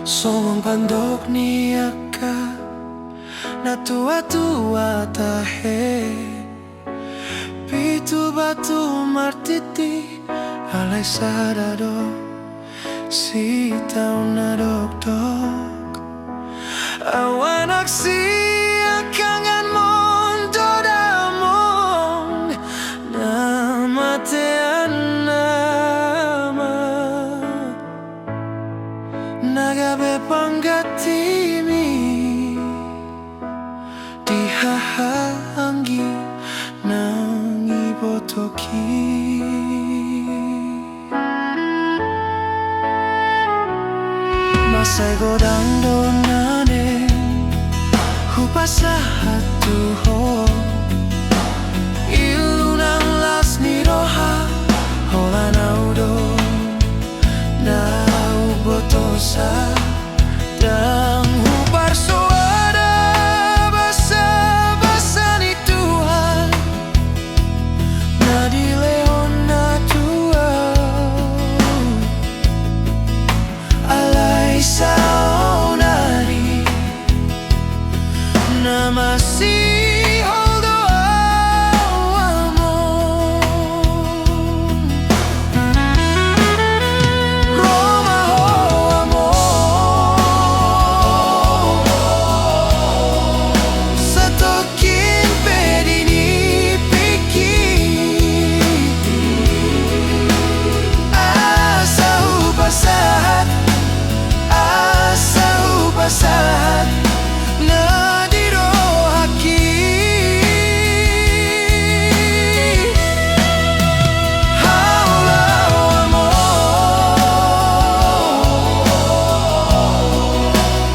Somong pandok niaka na tua-tua tahe pitu batu martiti alai sadado si tau nadok-dok awanak si akangan mondo damong namatean nama nagabe panggatimi dihahangi nang ibotoki masay godang donane hupasahat tuho ilunang las niroha hola naudo botosa dan hupar suara basa-basa ni Tuhan na di leon na tua alai saonari na masih saat nadiro haki haulau amor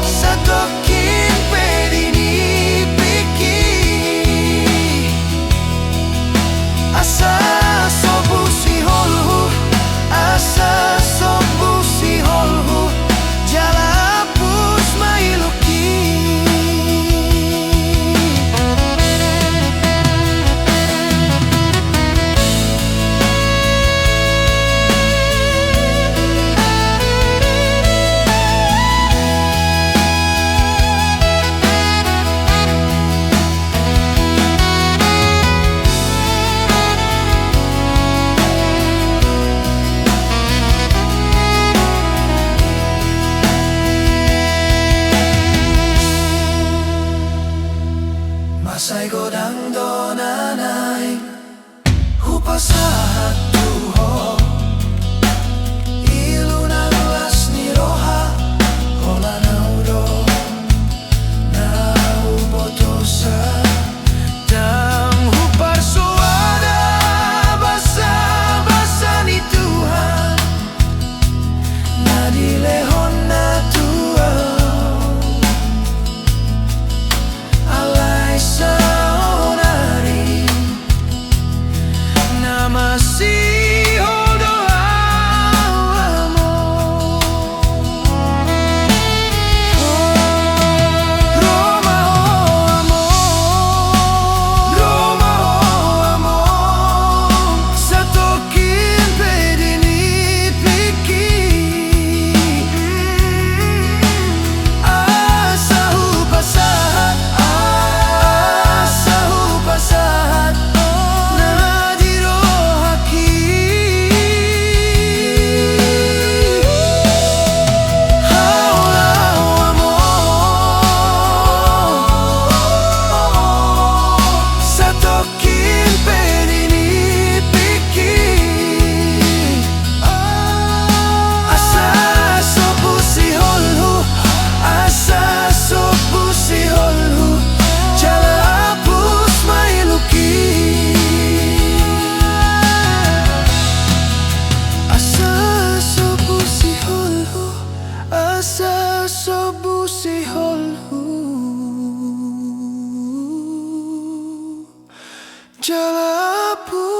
satokin pedini piki asa sobusi holhu asa sobusi holhu jalan masay godang donanay hupasahat tuho ilunang las niroha hola naudo naubotosa dan hupar suara basa-basa ni Tuhan na di lehon na tua alai saonari Jalapu